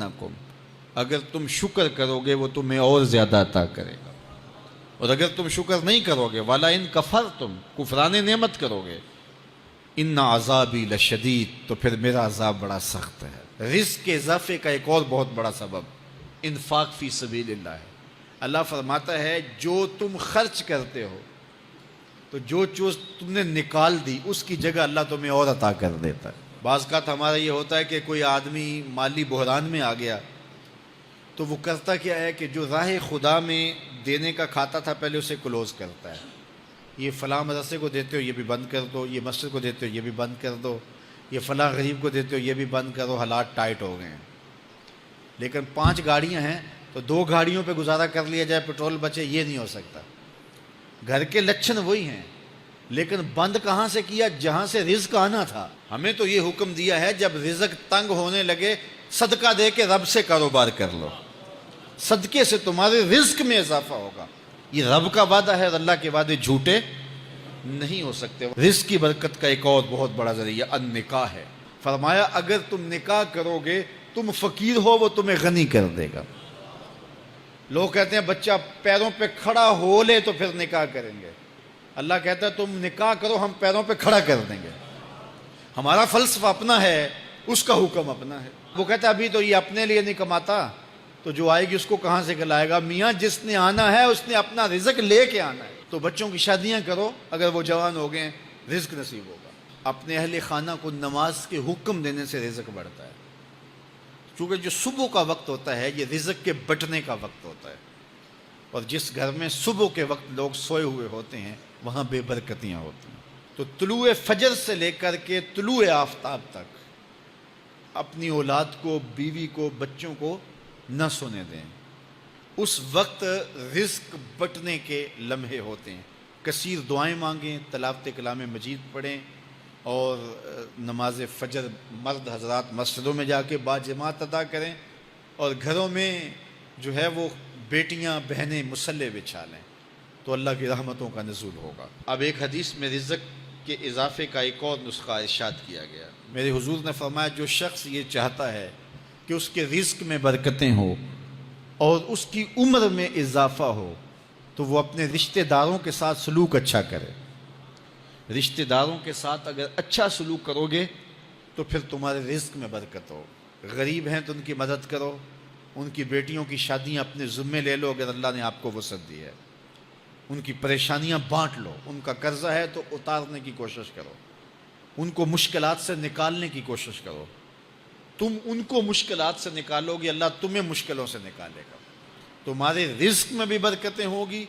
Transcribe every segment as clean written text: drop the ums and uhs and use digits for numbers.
لَأَزِيدَنَّكُمْ، اگر تم شکر کرو گے وہ تمہیں اور زیادہ عطا کرے گا، اور اگر تم شکر نہیں کرو گے وَلَئِن كَفَرْتُمْ، کفران نعمت کرو گے، اِنَّ عَذَابِي لَشَدِيدٌ، تو پھر میرا عذاب بڑا سخت ہے۔ رزق کے اضافے کا ایک اور بہت بڑا سبب انفاق فی سبیل اللہ ہے۔ اللہ فرماتا ہے جو تم خرچ کرتے ہو تو جو چیز تم نے نکال دی اس کی جگہ اللہ تمہیں اور عطا کر دیتا ہے۔ بعض اوقات ہمارا یہ ہوتا ہے کہ کوئی آدمی مالی بحران میں آ گیا تو وہ کرتا کیا ہے کہ جو راہ خدا میں دینے کا کھاتا تھا پہلے اسے کلوز کرتا ہے، یہ فلاں مدرسے کو دیتے ہو یہ بھی بند کر دو، یہ مسجد کو دیتے ہو یہ بھی بند کر دو، یہ فلاں غریب کو دیتے ہو یہ بھی بند کرو، حالات ٹائٹ ہو گئے ہیں۔ لیکن 5 گاڑیاں ہیں تو 2 گاڑیوں پہ گزارا کر لیا جائے، پیٹرول بچے، یہ نہیں ہو سکتا۔ گھر کے لچھن وہی ہیں لیکن بند کہاں سے کیا؟ جہاں سے رزق آنا تھا۔ ہمیں تو یہ حکم دیا ہے جب رزق تنگ ہونے لگے صدقہ دے کے رب سے کاروبار کر لو، صدقے سے تمہارے رزق میں اضافہ ہوگا۔ یہ رب کا وعدہ ہے اور اللہ کے وعدے جھوٹے نہیں ہو سکتے۔ رزق کی برکت کا ایک اور بہت بڑا ذریعہ النکاح ہے۔ فرمایا اگر تم نکاح کرو گے، تم فقیر ہو وہ تمہیں غنی کر دے گا۔ لوگ کہتے ہیں بچہ پیروں پہ کھڑا ہو لے تو پھر نکاح کریں گے، اللہ کہتا ہے تم نکاح کرو ہم پیروں پہ کھڑا کر دیں گے۔ ہمارا فلسفہ اپنا ہے، اس کا حکم اپنا ہے۔ وہ کہتا ہے ابھی تو یہ اپنے لیے نہیں کماتا تو جو آئے گی اس کو کہاں سے کھلائے گا؟ میاں جس نے آنا ہے اس نے اپنا رزق لے کے آنا ہے۔ تو بچوں کی شادیاں کرو، اگر وہ جوان ہو گئے رزق نصیب ہوگا۔ اپنے اہل خانہ کو نماز کے حکم دینے سے رزق بڑھتا ہے، چونکہ جو صبح کا وقت ہوتا ہے یہ رزق کے بٹنے کا وقت ہوتا ہے، اور جس گھر میں صبح کے وقت لوگ سوئے ہوئے ہوتے ہیں وہاں بے برکتیاں ہوتی ہیں۔ تو طلوع فجر سے لے کر کے طلوع آفتاب تک اپنی اولاد کو، بیوی کو، بچوں کو نہ سونے دیں۔ اس وقت رزق بٹنے کے لمحے ہوتے ہیں۔ کثیر دعائیں مانگیں، تلاوت کلام مجید پڑھیں، اور نماز فجر مرد حضرات مسجدوں میں جا کے باجماعت ادا کریں، اور گھروں میں جو ہے وہ بیٹیاں بہنیں مصلے بچھا لیں تو اللہ کی رحمتوں کا نزول ہوگا۔ اب ایک حدیث میں رزق کے اضافے کا ایک اور نسخہ ارشاد کیا گیا۔ میرے حضور نے فرمایا جو شخص یہ چاہتا ہے کہ اس کے رزق میں برکتیں ہوں اور اس کی عمر میں اضافہ ہو تو وہ اپنے رشتہ داروں کے ساتھ سلوک اچھا کرے۔ رشتہ داروں کے ساتھ اگر اچھا سلوک کرو گے تو پھر تمہارے رزق میں برکت ہو۔ غریب ہیں تو ان کی مدد کرو، ان کی بیٹیوں کی شادیاں اپنے ذمے لے لو اگر اللہ نے آپ کو وسعت دی ہے، ان کی پریشانیاں بانٹ لو، ان کا قرضہ ہے تو اتارنے کی کوشش کرو، ان کو مشکلات سے نکالنے کی کوشش کرو۔ تم ان کو مشکلات سے نکالو گے اللہ تمہیں مشکلوں سے نکالے گا۔ تمہارے رزق میں بھی برکتیں ہوگی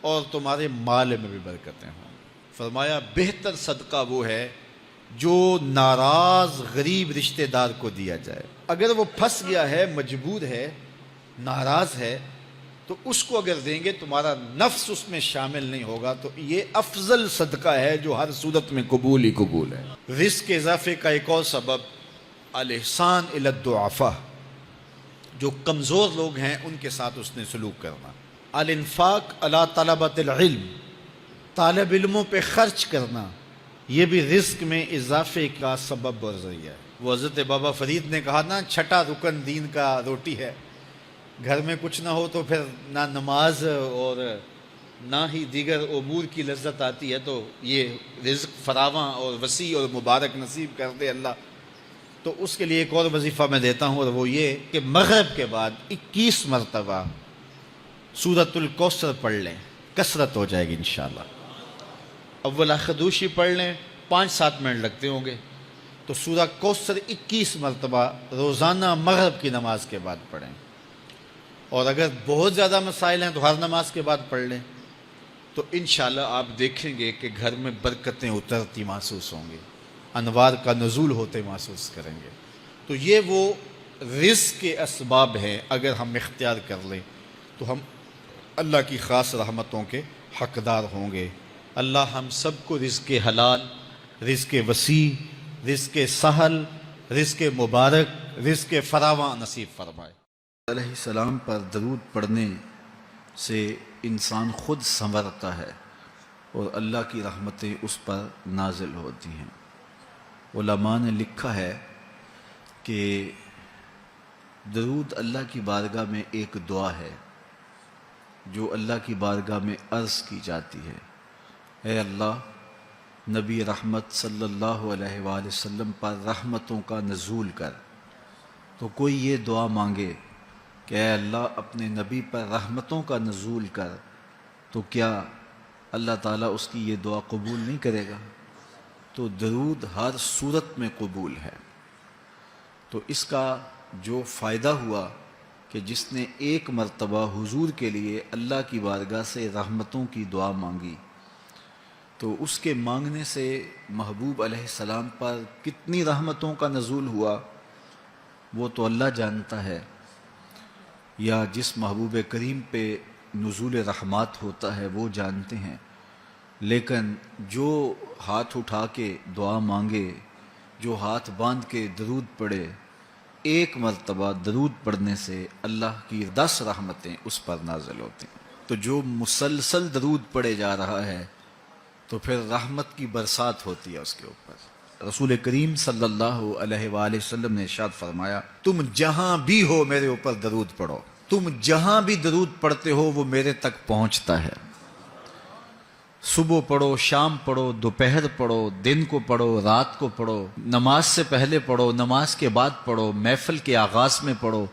اور تمہارے مال میں بھی برکتیں ہوں۔ فرمایا بہتر صدقہ وہ ہے جو ناراض غریب رشتہ دار کو دیا جائے۔ اگر وہ پھنس گیا ہے، مجبور ہے، ناراض ہے، تو اس کو اگر دیں گے تمہارا نفس اس میں شامل نہیں ہوگا، تو یہ افضل صدقہ ہے جو ہر صورت میں قبول ہی قبول ہے۔ رزق کے اضافے کا ایک اور سبب الاحسان الی الضعفاء، جو کمزور لوگ ہیں ان کے ساتھ اس نے سلوک کرنا۔ الانفاق علی طلبۃ العلم، طالب علموں پہ خرچ کرنا، یہ بھی رزق میں اضافے کا سبب اور ذریعہ ہے۔ وہ حضرت بابا فرید نے کہا نا چھٹا رکن دین کا روٹی ہے۔ گھر میں کچھ نہ ہو تو پھر نہ نماز اور نہ ہی دیگر امور کی لذت آتی ہے، تو یہ رزق فراواں اور وسیع اور مبارک نصیب کر دے اللہ۔ تو اس کے لیے ایک اور وظیفہ میں دیتا ہوں، اور وہ یہ کہ مغرب کے بعد 21 مرتبہ سورۃ الکوثر پڑھ لیں، کثرت ہو جائے گی انشاءاللہ۔ اول خدوشی پڑھ لیں، 5-7 منٹ لگتے ہوں گے، تو سورہ کوثر 21 مرتبہ روزانہ مغرب کی نماز کے بعد پڑھیں۔ اور اگر بہت زیادہ مسائل ہیں تو ہر نماز کے بعد پڑھ لیں، تو انشاءاللہ آپ دیکھیں گے کہ گھر میں برکتیں اترتی محسوس ہوں گی، انوار کا نزول ہوتے محسوس کریں گے۔ تو یہ وہ رزق کے اسباب ہیں، اگر ہم اختیار کر لیں تو ہم اللہ کی خاص رحمتوں کے حقدار ہوں گے۔ اللہ ہم سب کو رزق حلال، رزق وسیع، رزق سہل، رزق مبارک، رزق فراواں نصیب فرمائے۔ علیہ السلام پر درود پڑھنے سے انسان خود سنورتا ہے اور اللہ کی رحمتیں اس پر نازل ہوتی ہیں۔ علماء نے لکھا ہے کہ درود اللہ کی بارگاہ میں ایک دعا ہے جو اللہ کی بارگاہ میں عرض کی جاتی ہے، اے اللہ نبی رحمت صلی اللہ علیہ وآلہ وسلم پر رحمتوں کا نزول کر۔ تو کوئی یہ دعا مانگے کہ اے اللہ اپنے نبی پر رحمتوں کا نزول کر، تو کیا اللہ تعالیٰ اس کی یہ دعا قبول نہیں کرے گا؟ تو درود ہر صورت میں قبول ہے۔ تو اس کا جو فائدہ ہوا کہ جس نے ایک مرتبہ حضور کے لیے اللہ کی بارگاہ سے رحمتوں کی دعا مانگی، تو اس کے مانگنے سے محبوب علیہ السلام پر کتنی رحمتوں کا نزول ہوا وہ تو اللہ جانتا ہے، یا جس محبوب کریم پہ نزول رحمات ہوتا ہے وہ جانتے ہیں، لیکن جو ہاتھ اٹھا کے دعا مانگے، جو ہاتھ باندھ کے درود پڑھے، ایک مرتبہ درود پڑھنے سے اللہ کی 10 رحمتیں اس پر نازل ہوتی ہیں۔ تو جو مسلسل درود پڑھے جا رہا ہے تو پھر رحمت کی برسات ہوتی ہے اس کے اوپر۔ رسول کریم صلی اللہ علیہ وآلہ وسلم نے ارشاد فرمایا، تم جہاں بھی ہو میرے اوپر درود پڑھو، تم جہاں بھی درود پڑھتے ہو وہ میرے تک پہنچتا ہے۔ صبح پڑھو، شام پڑھو، دوپہر پڑھو، دن کو پڑھو، رات کو پڑھو، نماز سے پہلے پڑھو، نماز کے بعد پڑھو، محفل کے آغاز میں پڑھو،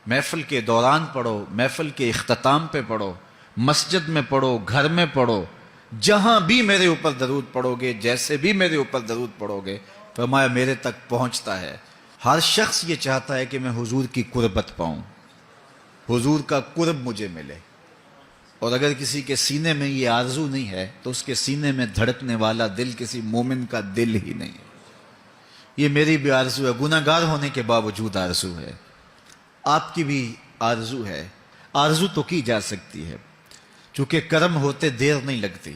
محفل کے دوران پڑھو، محفل کے اختتام پہ پڑھو، مسجد میں پڑھو، گھر میں پڑھو، جہاں بھی میرے اوپر درود پڑھو گے، جیسے بھی میرے اوپر درود پڑھو گے، فرمایا میرے تک پہنچتا ہے۔ ہر شخص یہ چاہتا ہے کہ میں حضور کی قربت پاؤں، حضور کا قرب مجھے ملے، اور اگر کسی کے سینے میں یہ آرزو نہیں ہے تو اس کے سینے میں دھڑکنے والا دل کسی مومن کا دل ہی نہیں ہے۔ یہ میری بھی آرزو ہے، گناہ گار ہونے کے باوجود آرزو ہے، آپ کی بھی آرزو ہے، آرزو تو کی جا سکتی ہے، چونکہ کرم ہوتے دیر نہیں لگتی،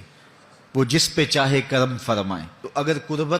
وہ جس پہ چاہے کرم فرمائیں۔ تو اگر قربت